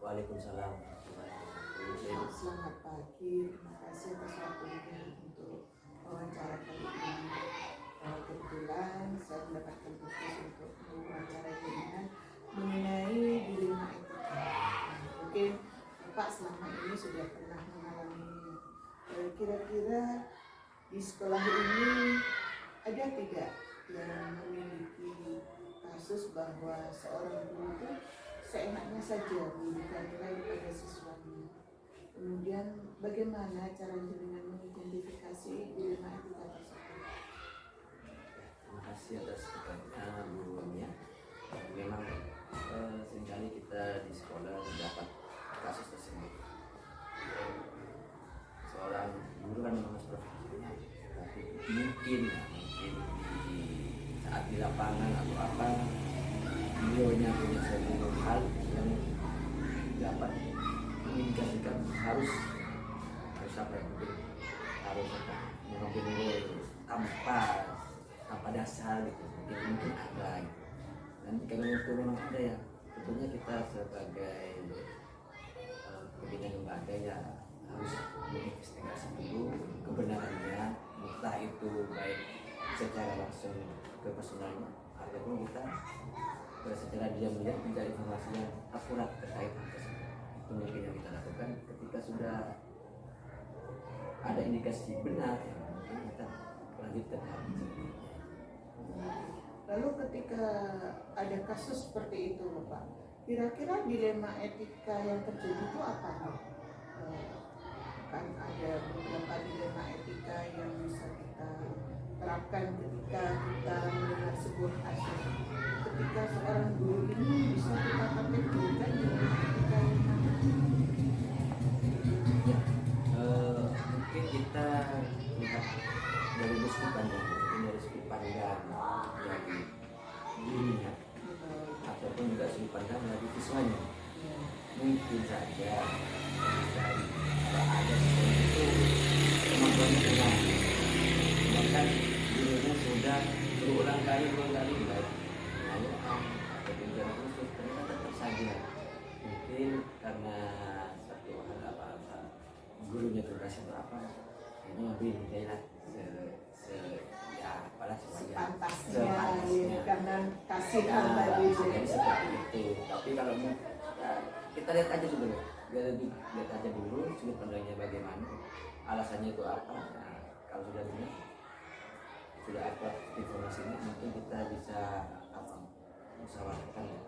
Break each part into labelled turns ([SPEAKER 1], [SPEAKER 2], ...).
[SPEAKER 1] Waalaikumsalam.
[SPEAKER 2] Selamat pagi, terima kasih atas waktunya untuk wawancara kali ini. Kebetulan saya mendapatkan tugas untuk wawancara dengan mengenai dilema etika. Mungkin Bapak selama ini sudah pernah mengalaminya. Kira-kira di sekolah ini ada tidak yang memiliki kasus bahwa seorang guru itu seenaknya saja memberikan nilai pada siswanya? Kemudian bagaimana cara jenengan mengidentifikasi dilema etika tersebut?
[SPEAKER 1] Terima kasih atas pertanyaan Bu Mia. Memang seringkali kita di sekolah mendapat kasus tersebut. Seorang guru kan memang profesinya, tapi mungkin di saat di lapangan atau apa, beliaunya punya suatu hal yang dapat mengindikasikan harus apa ya, mungkin harus mengambil nilai tanpa dasar gitu, mungkin ada gitu. Dan kalau itu memang ada ya, tentunya kita sebagai pimpinan lembaga ya harus menginvestigasi dulu kebenarannya, entah itu baik secara langsung ke personalnya ataupun kita secara diam melihat mencari informasi yang akurat terkait hal tersebut. Itu mungkin yang kita lakukan ketika sudah ada indikasi benar, ya mungkin kita lanjutkan hal tersebut.
[SPEAKER 2] Lalu ketika ada kasus seperti itu, Bapak, kira-kira dilema etika yang terjadi itu apa? Kan ada beberapa dilema etika yang bisa kita terapkan ketika kita mendengar sebuah kasus. Ketika seorang guru ini bisa kita kategorikan dilema etika yang mana?
[SPEAKER 1] Ya, mungkin kita lihat dari sudut pandang, dari sudut pandang dari gurunya ataupun juga sudut pandang dari siswanya. Mungkin saja dari ada sesuatu itu kemampuannya kurang, bahkan gurunya sudah berulang kali baik penanyaan atau ujian khusus, ternyata tetap saja mungkin karena satu hal apa gurunya generasi berapa ini lebih nilai lah ya apalah
[SPEAKER 2] sepantasnya karena kasihan tadi
[SPEAKER 1] jadi seperti itu. Tapi kalau kita lihat aja dulu, lihat aja dulu sudut pandangnya bagaimana, alasannya itu apa. Nah, kalau sudah benar, sudah ada informasinya, mungkin kita bisa musyawarahkan ya,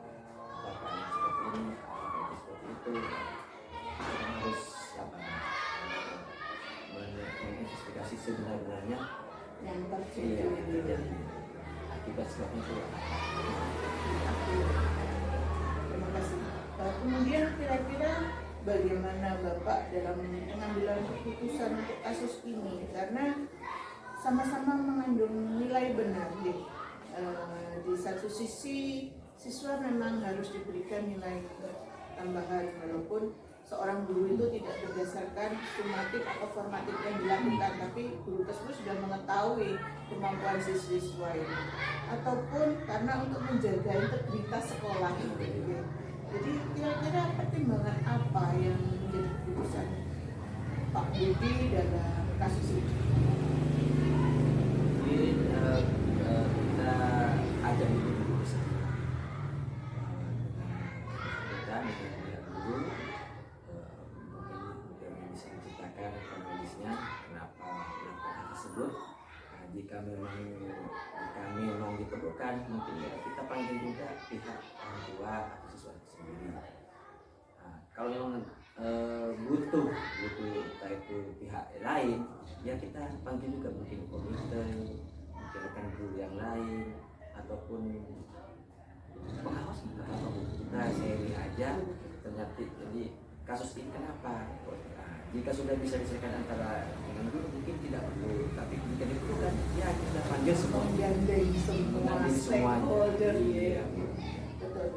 [SPEAKER 1] apakah yang seperti ini, apakah itu seperti itu. Kita harus menginvestigasi sebenarnya
[SPEAKER 2] yang terjadi,
[SPEAKER 1] akibat sebabnya itu apa.
[SPEAKER 2] Terima kasih. Kemudian kira-kira bagaimana Bapak dalam pengambilan keputusan untuk kasus ini? Karena sama-sama mengandung nilai benar ya. Di satu sisi siswa memang harus diberikan nilai tambahan walaupun seorang guru itu tidak berdasarkan sumatif atau formatif yang dilakukan, tapi guru tersebut sudah mengetahui kemampuan siswa ini, ataupun karena untuk menjaga integritas sekolah itu. Jadi kira-kira pertimbangan apa yang menjadi keputusan Pak Budi dalam kasus ini?
[SPEAKER 1] Kita ajak dulu dengan guru, mungkin bisa menceritakan kronologisnya kenapa melakukan hal tersebut. Jika memang diperlukan, mungkin ya kita panggil juga pihak orang tua atau siswa sendiri. Kalau memang butuh entah itu pihak lain, ya kita panggil juga mungkin komite, mungkin rekan guru yang lain ataupun pengawas juga. Kita sharing aja ternyata jadi kasus ini kenapa. Jika sudah bisa diselesaikan antara dengan guru mungkin tidak perlu, tapi jika diperlukan ya kita panggil semua,
[SPEAKER 2] menggandeng semua stakeholder ya. Betul.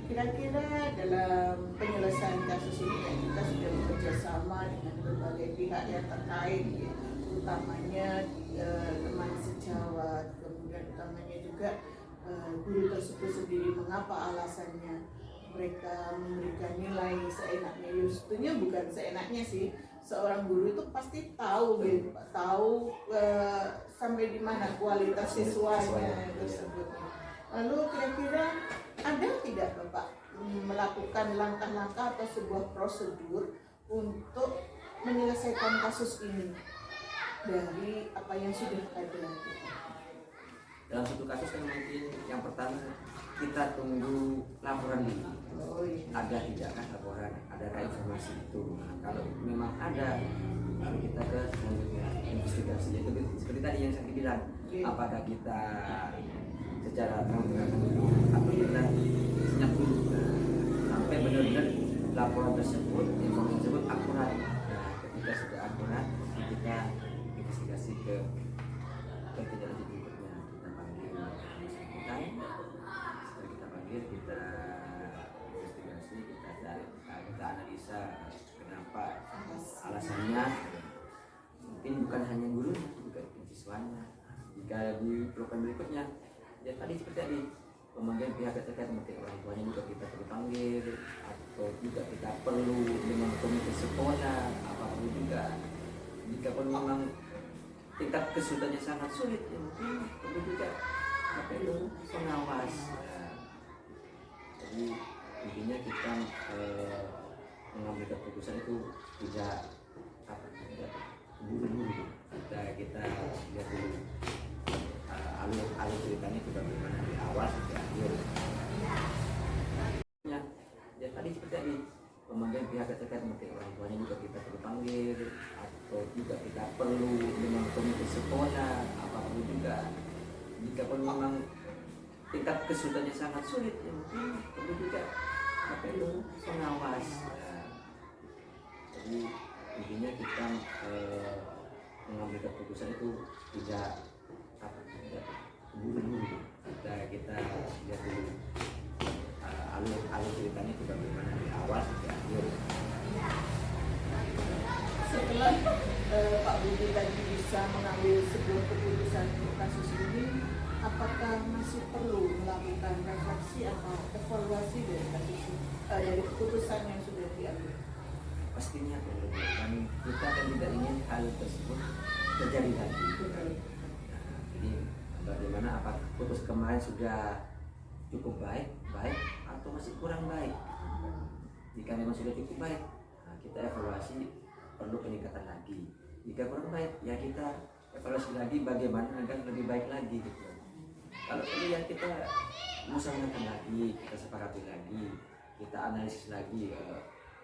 [SPEAKER 2] Kira-kira dalam penyelesaian kasus ini kan kita sudah bekerja sama dengan berbagai pihak yang terkait ya, utamanya teman sejawat, kemudian utamanya juga guru tersebut sendiri, mengapa alasannya mereka memberikan nilai seenaknya. Justru bukan seenaknya sih, seorang guru itu pasti tahu gitu, tahu sampai di mana kualitas siswanya tersebut. Lalu kira-kira ada tidak Bapak melakukan langkah-langkah atau sebuah prosedur untuk menyelesaikan kasus ini dari apa yang sudah ada lakukan?
[SPEAKER 1] Dalam satu kasus kan mungkin yang pertama kita tunggu laporan dulu.
[SPEAKER 2] Oh, iya.
[SPEAKER 1] Ada tidakkah laporan, adakah informasi itu? Nah, kalau memang ada, lalu kita ke selanjutnya investigasi. Itu seperti tadi yang saya bilang, apakah kita secara terang-terangan dulu atau kita senyap dulu, nah, sampai benar-benar laporan tersebut, informasi tersebut akurat. Nah, ketika sudah akurat, kita investigasi ke tindak lanjut berikutnya. Kita panggil bersangkutan, setelah kita panggil, kita investigasi, kita cari, kita analisa kenapa alasannya. Mungkin bukan hanya guru, juga siswanya. Jika di program berikutnya, ya tadi seperti tadi, pemanggilan pihak terkait, mungkin orang tuanya juga kita perlu panggil, atau juga kita perlu dengan komite sekolah, apapun juga. Jika pun memang tingkat kesulitannya sangat sulit, ya mungkin perlu juga KPU pengawas. Nah, jadi intinya kita mengambil keputusan itu tidak buru-buru. Kita lihat dulu alur ceritanya itu bagaimana dari awal sampai akhir. Ya tadi seperti tadi, pemanggilan pihak terkait, mungkin orang tuanya juga kita perlu panggil, atau juga kita perlu dengan komite sekolah, apapun juga. Jika pun memang tingkat kesulitannya sangat sulit, ya mungkin perlu juga KPU pengawas. Nah, jadi intinya kita mengambil keputusan itu tidak buru-buru. Kita lihat dulu alur ceritanya itu bagaimana dari awal sampai akhir.
[SPEAKER 2] Setelah Pak Budi tadi bisa mengambil sebuah keputusan untuk kasus ini, apakah masih perlu melakukan refleksi atau evaluasi dari kasus ini, dari keputusan yang sudah diambil?
[SPEAKER 1] Pastinya perlu, dan kita kan tidak ingin hal tersebut terjadi lagi. Nah, jadi bagaimana, apa putus kemarin sudah cukup baik atau masih kurang baik? Jika memang sudah cukup baik, nah kita evaluasi, perlu peningkatan lagi. Jika kurang baik, ya kita evaluasi lagi bagaimana agar lebih baik lagi gitu. Kalau ini ya kita musyawarahkan lagi, kita sepakati lagi, kita analisis lagi,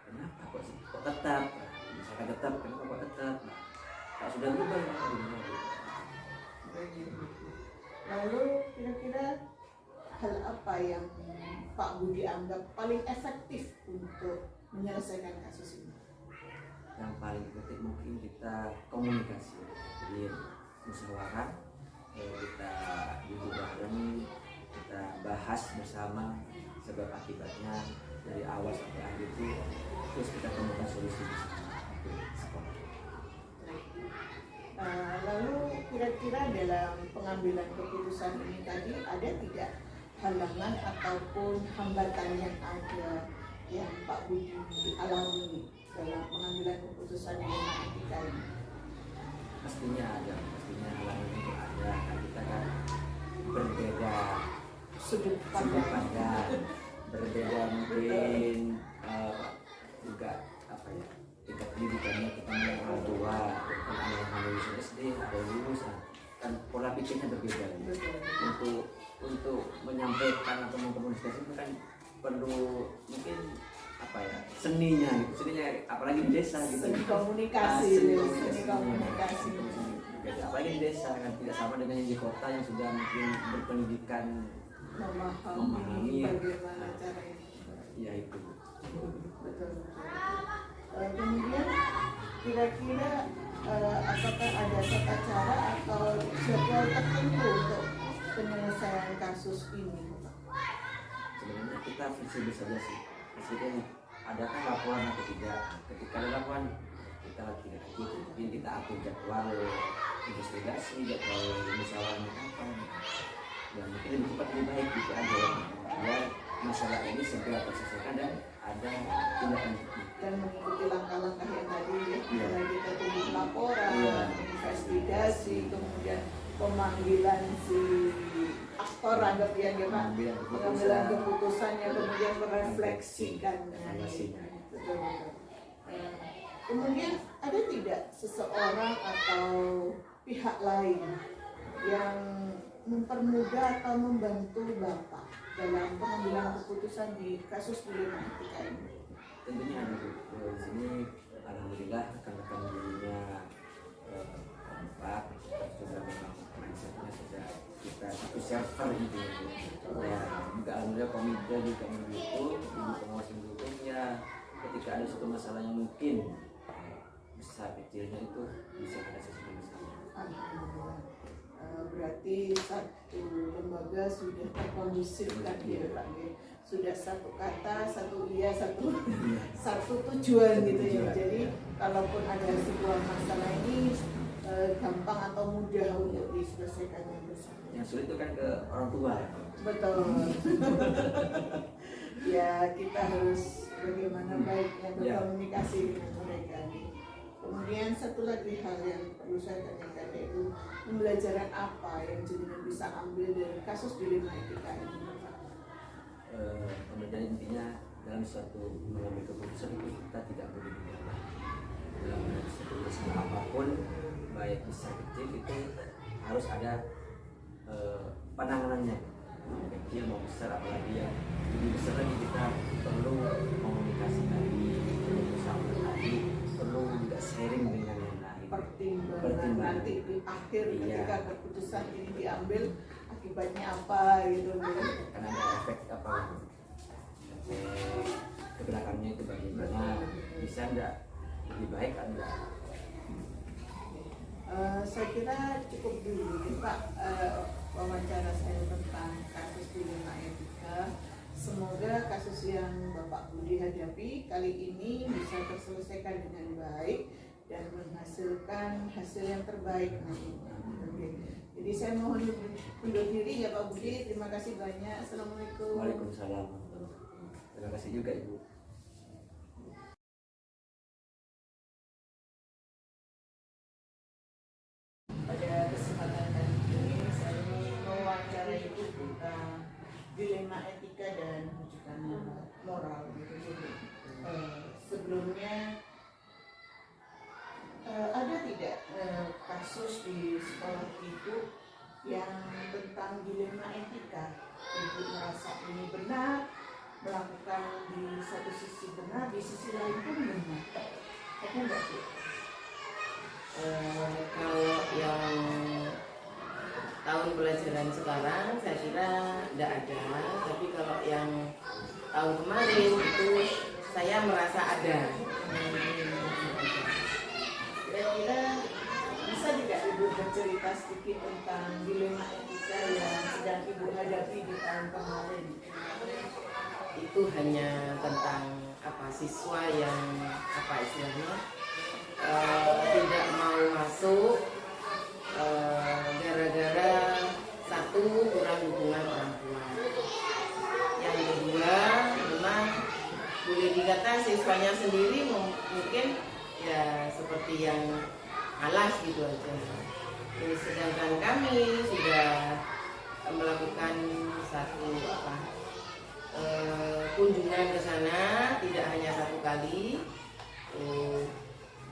[SPEAKER 1] kenapa kok tetap, misalkan tetap, kenapa kok tetap, nah, kalau sudah berubah ya berubah.
[SPEAKER 2] Lalu kira-kira hal apa yang Pak Budi anggap paling efektif untuk menyelesaikan kasus ini?
[SPEAKER 1] Yang paling penting mungkin kita komunikasi, jadi musyawarah, kita duduk bareng, kita bahas bersama sebab akibatnya dari awal sampai akhir itu, terus kita temukan solusi bersama untuk sekolah.
[SPEAKER 2] Lalu kira-kira dalam pengambilan keputusan ini tadi ada tidak halangan ataupun hambatan yang ada yang Pak Budi alami dalam pengambilan keputusan yang kita ini?
[SPEAKER 1] Pastinya ada, pastinya halangan itu ada. Kita kan berbeda
[SPEAKER 2] Sudut
[SPEAKER 1] pandang,
[SPEAKER 2] pandang.
[SPEAKER 1] berbeda mungkin juga apa ya, tingkat pendidikannya. Kita melihat orang tua, kan ada yang lulus SD, ada yang lulus, kan pola pikirnya berbeda. Untuk menyampaikan atau mengkomunikasi itu kan perlu mungkin apa ya, seninya apalagi di desa gitu.
[SPEAKER 2] Seni komunikasi.
[SPEAKER 1] Apalagi di desa kan tidak sama dengan yang di kota yang sudah mungkin berpendidikan, memahami
[SPEAKER 2] bagaimana caranya.
[SPEAKER 1] Ya itu.
[SPEAKER 2] Betul. Kemudian kira-kira apakah ada tata cara atau jadwal tertentu untuk penyelesaian kasus ini?
[SPEAKER 1] Sebenarnya kita fleksibel saja sih. Maksudnya adakah laporan atau tidak? Ketika ada laporan kita tidak lanjut, mungkin kita atur jadwal investigasi, jadwal musyawarah kapan. Dan mungkin lebih cepat lebih baik gitu aja. Biar masalah ini segera terselesaikan dan ada tindak lanjutnya.
[SPEAKER 2] Dan mengikuti langkah-langkah yang tadi ya,
[SPEAKER 1] Iya.
[SPEAKER 2] mulai kita tunggu laporan,
[SPEAKER 1] Iya.
[SPEAKER 2] investigasi, kemudian pemanggilan si aktor anggap ya Pak,
[SPEAKER 1] Pengambilan
[SPEAKER 2] pengambilan
[SPEAKER 1] keputusan.
[SPEAKER 2] keputusannya, kemudian merefleksikan dengan
[SPEAKER 1] Evaluasinya.
[SPEAKER 2] betul. Kemudian ada tidak seseorang atau pihak lain yang mempermudah atau membantu Bapak dalam pengambilan keputusan di kasus dilema etika ini?
[SPEAKER 1] Tentunya ada Bu. Di sini alhamdulillah rekan-rekan dirinya kompak, sudah memang mindsetnya sudah kita satu server gitu ya. Juga alhamdulillah komida juga mendukung, ibu pengawas mendukung ya. Ketika ada satu masalah yang mungkin besar kecilnya itu bisa kita selesaikan bersama.
[SPEAKER 2] Alhamdulillah. Berarti satu lembaga sudah terkondusif tadi ya Pak ya. Sudah satu kata, satu iya, satu tujuan gitu ya. Jadi kalaupun ada sebuah masalah ini gampang atau mudah untuk diselesaikan bersama.
[SPEAKER 1] Yang sulit itu kan ke orang tua.
[SPEAKER 2] Betul. Ya kita harus bagaimana baiknya berkomunikasi dengan mereka. Kemudian satu lagi hal yang perlu saya tanyakan yaitu pembelajaran apa yang jenengan bisa ambil dari kasus dilema etika ini, Pak?
[SPEAKER 1] Pembelajaran intinya dalam suatu mengambil keputusan itu kita tidak boleh menyerah. Dalam mengambil satu masalah apapun, baik besar kecil itu harus ada penanganannya. Mau kecil mau besar, apalagi yang lebih besar lagi kita perlu komunikasi tadi, bersama tadi, perlu juga sharing dengan yang lain.
[SPEAKER 2] Pertimbangan nanti di akhir ketika keputusan ini diambil akibatnya apa gitu.
[SPEAKER 1] Karena ada efek apa? Efek ke belakangnya itu bagaimana? Bisa enggak lebih baik enggak?
[SPEAKER 2] Saya kira cukup dulu Pak wawancara saya tentang kasus dilema etika. Semoga kasus yang Bapak Budi hadapi kali ini bisa terselesaikan dengan baik dan menghasilkan hasil yang terbaik nantinya. Oke. Jadi saya mohon undur diri ya Pak Budi. Terima kasih banyak. Assalamualaikum.
[SPEAKER 1] Waalaikumsalam. Terima kasih juga Ibu.
[SPEAKER 2] Pada kesempatan kali ini saya mewawancarai Ibu tentang dilema etika dan rujukan moral. Sebelumnya ada tidak kasus di sekolah Ibu yang tentang dilema etika? Ibu merasa ini benar, melakukan di satu sisi benar, di sisi lain pun benar. Ada nggak sih?
[SPEAKER 3] Kalau yang tahun pelajaran sekarang saya kira tidak ada, tapi kalau yang tahun kemarin itu saya merasa ada.
[SPEAKER 2] Kira-kira bisa tidak Ibu bercerita sedikit tentang dilema etika yang sedang Ibu hadapi di tahun kemarin?
[SPEAKER 3] Itu hanya tentang siswa yang istilahnya tidak mau masuk gara-gara satu kurang dukungan orang tua. Yang kedua memang boleh dikata siswanya sendiri mungkin ya seperti yang malas gitu aja. Sedangkan kami sudah melakukan satu kunjungan ke sana, tidak hanya satu kali,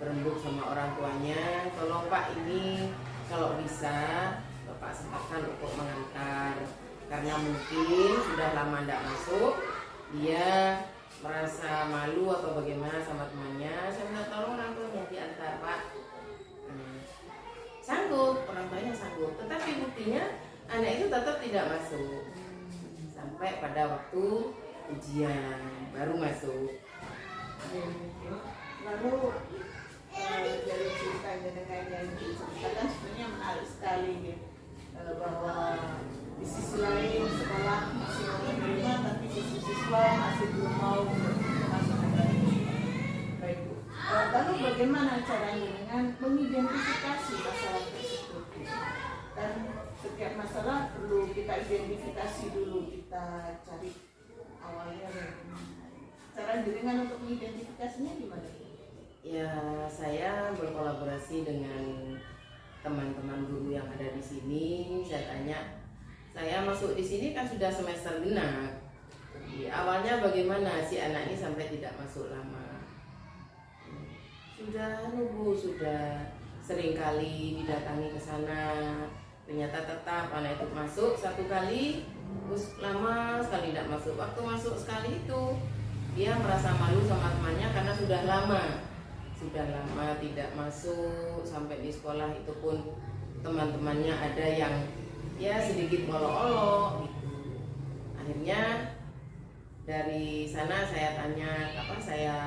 [SPEAKER 3] berembuk sama orang tuanya, tolong Pak ini kalau bisa Bapak sempatkan untuk mengantar, karena mungkin sudah lama tidak masuk, dia merasa malu atau bagaimana sama temannya. Saya minta tolong orang tuanya diantar Pak. Sanggup, orang tuanya sanggup, tetapi buktinya anak itu tetap tidak masuk sampai pada waktu ujian baru masuk.
[SPEAKER 2] Lalu dari cerita dengan yang diceritakan sebenarnya menarik sekali gitu, bahwa di sisi lain sekolah masih menerima tapi sisi siswa masih belum mau masuk. Baik Bu. Lalu bagaimana caranya dengan mengidentifikasi masalah tersebut? Dan setiap masalah perlu kita identifikasi dulu, kita cari awalnya bagaimana? Cara jenengan untuk mengidentifikasinya gimana?
[SPEAKER 3] Ya, saya berkolaborasi dengan teman-teman guru yang ada di sini. Saya tanya, saya masuk di sini kan sudah semester genap. Awalnya bagaimana si anak ini sampai tidak masuk lama? Sudah nunggu, sudah sering kali didatangi ke sana. Ternyata tetap anak itu masuk satu kali, terus lama sekali tidak masuk. Waktu masuk sekali itu dia merasa malu sama temannya karena sudah lama tidak masuk. Sampai di sekolah itu pun teman-temannya ada yang ya sedikit molok-olok gitu. Akhirnya dari sana saya tanya, saya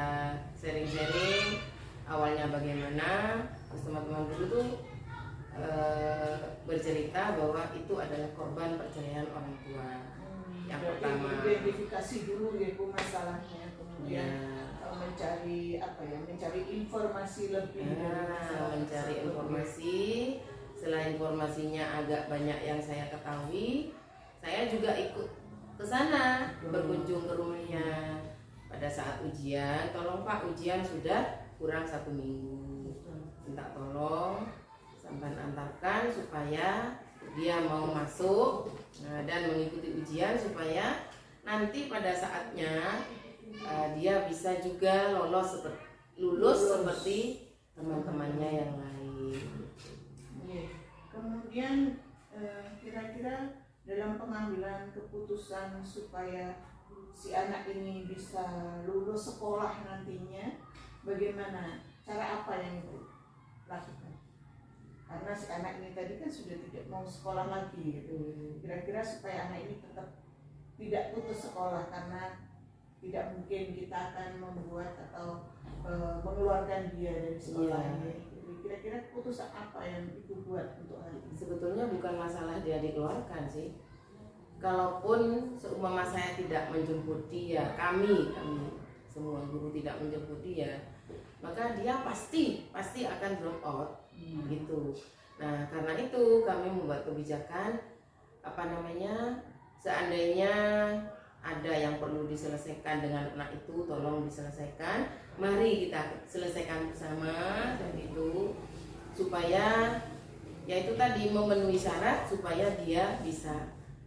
[SPEAKER 3] sharing-sharing awalnya bagaimana. Terus teman-teman dulu tuh bercerita bahwa itu adalah korban perceraian orang tua. Yang pertama
[SPEAKER 2] identifikasi dulu ya Bu masalahnya, kemudian mencari informasi lebih,
[SPEAKER 3] mencari informasi. Setelah informasinya agak banyak yang saya ketahui, saya juga ikut ke sana, berkunjung ke rumahnya. Pada saat ujian, tolong Pak, ujian sudah kurang 1 minggu, minta tolong sampai antarkan supaya dia mau masuk dan mengikuti ujian, supaya nanti pada saatnya dia bisa juga lulus seperti teman-temannya yang lain.
[SPEAKER 2] Kemudian kira-kira dalam pengambilan keputusan supaya si anak ini bisa lulus sekolah nantinya, bagaimana, cara apa yang Ibu lakukan? Karena si anak ini tadi kan sudah tidak mau sekolah lagi gitu. Kira-kira supaya anak ini tetap tidak putus sekolah, karena tidak mungkin kita akan membuat atau mengeluarkan dia dari sekolah ini. Kira-kira keputusan apa yang Ibu buat untuk hal ini?
[SPEAKER 3] Sebetulnya bukan masalah dia dikeluarkan sih. Kalaupun seumpama saya tidak menjemput dia, kami semua guru tidak menjemput dia, maka dia pasti akan drop out gitu. Nah, karena itu kami membuat kebijakan seandainya ada yang perlu diselesaikan dengan anak itu, tolong diselesaikan. Mari kita selesaikan bersama, dan itu supaya ya itu tadi memenuhi syarat supaya dia bisa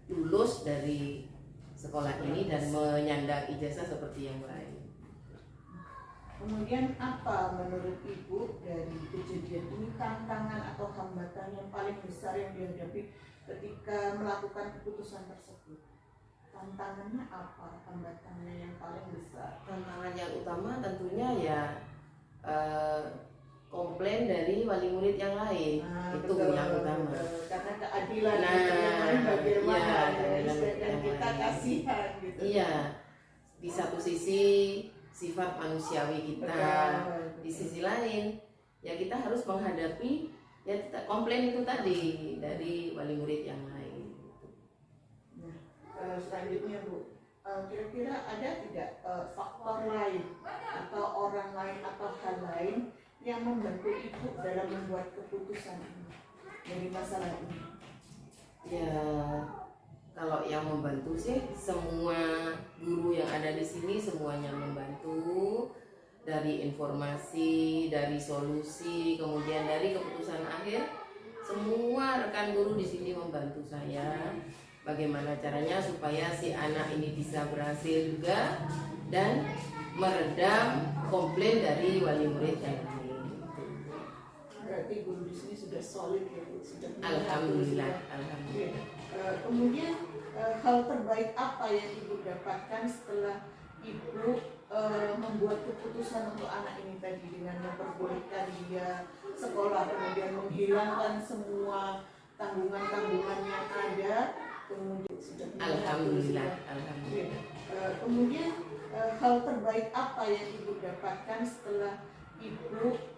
[SPEAKER 3] lulus dari sekolah ini dan menyandang ijazah seperti yang lain.
[SPEAKER 2] Kemudian apa menurut Ibu dari kejadian ini tantangan atau hambatan yang paling besar yang dihadapi ketika melakukan keputusan tersebut? Tantangannya apa? Hambatannya yang paling besar?
[SPEAKER 3] Tantangan yang utama tentunya ya komplain dari wali murid yang lain. Itu yang utama.
[SPEAKER 2] Karena keadilan yang lain bagaimana dan kita kasihan gitu.
[SPEAKER 3] Iya. Di satu sisi sifat manusiawi kita, di sisi lain ya kita harus menghadapi ya komplain itu tadi dari wali murid yang lain.
[SPEAKER 2] Selanjutnya Bu, kira-kira ada tidak faktor lain atau orang lain atau hal lain yang membantu Ibu dalam membuat keputusan ini dari masalah ini?
[SPEAKER 3] Ya, kalau yang membantu sih semua guru yang ada di sini semuanya membantu, dari informasi, dari solusi, kemudian dari keputusan akhir. Semua rekan guru di sini membantu saya. Bagaimana caranya supaya si anak ini bisa berhasil juga dan meredam komplain dari wali murid yang lain.
[SPEAKER 2] Berarti guru di sini sudah solid ya Bu, sudah.
[SPEAKER 3] Alhamdulillah.
[SPEAKER 2] Kemudian hal terbaik apa yang Ibu dapatkan setelah Ibu membuat keputusan untuk anak ini tadi dengan memperbolehkan dia sekolah, kemudian menghilangkan semua tanggungan-tanggungan yang ada, kemudian sudah.
[SPEAKER 3] Alhamdulillah.
[SPEAKER 2] Kemudian hal terbaik apa yang Ibu dapatkan setelah Ibu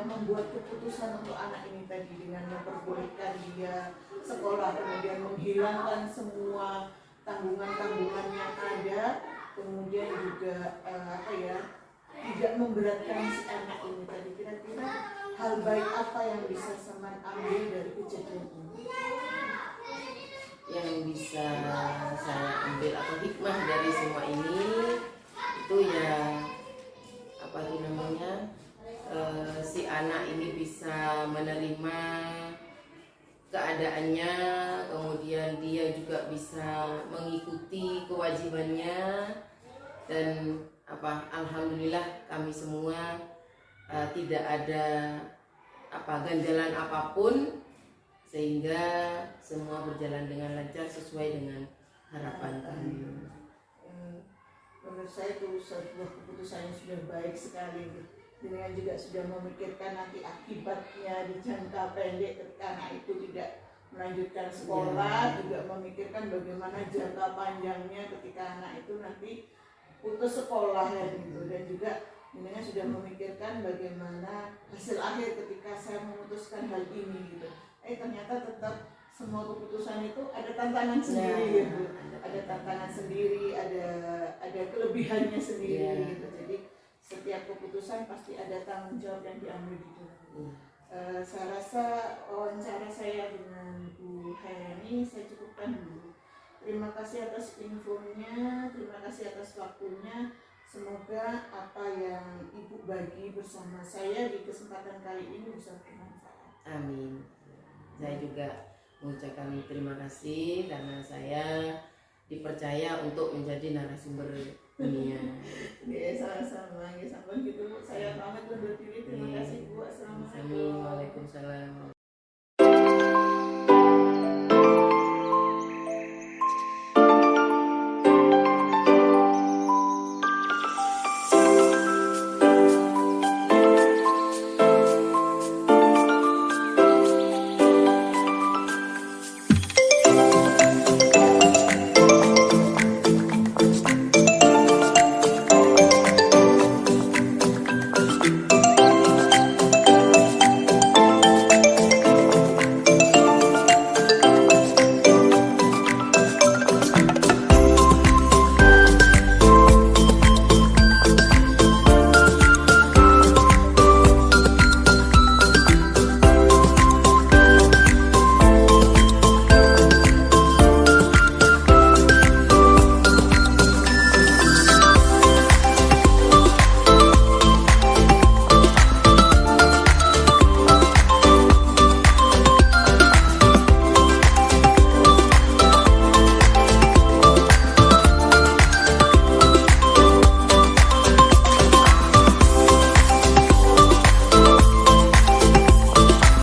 [SPEAKER 2] membuat keputusan untuk anak ini tadi dengan memperbolehkan dia sekolah, kemudian menghilangkan semua tanggungan-tanggungan yang ada, kemudian juga tidak memberatkan si anak ini tadi. Kira-kira hal baik apa yang bisa Saman ambil dari kejadian ini?
[SPEAKER 3] yang bisa saya ambil atau hikmah dari semua ini itu ya apa itu namanya, si anak ini bisa menerima keadaannya, kemudian dia juga bisa mengikuti kewajibannya, dan alhamdulillah kami semua tidak ada ganjalan apapun, sehingga semua berjalan dengan lancar sesuai dengan harapan kami.
[SPEAKER 2] Menurut saya itu sebuah keputusan yang sudah baik sekali. Dengan juga sudah memikirkan nanti akibatnya di jangka pendek ketika anak itu tidak melanjutkan sekolah, juga memikirkan bagaimana jangka panjangnya ketika anak itu nanti putus sekolah ya gitu, dan juga dengan sudah memikirkan bagaimana hasil akhir ketika saya memutuskan hal ini gitu. Ternyata tetap semua keputusan itu ada tantangan sendiri gitu, ada tantangan sendiri, ada kelebihannya sendiri gitu. Jadi setiap keputusan pasti ada tanggung jawab yang diambil gitu. Saya rasa wawancara saya dengan Bu Hairani saya cukupkan dulu. Terima kasih atas infonya, terima kasih atas waktunya. Semoga apa yang Ibu bagi bersama saya di kesempatan kali ini bisa bermanfaat.
[SPEAKER 3] Amin. Saya juga mengucapkan terima kasih karena saya dipercaya untuk menjadi narasumber dunia.
[SPEAKER 2] Ya, sama-sama. Ya, sampai gitu Bu. Saya pamit undur diri. Terima kasih Bu. Assalamualaikum.
[SPEAKER 3] Waalaikumsalam.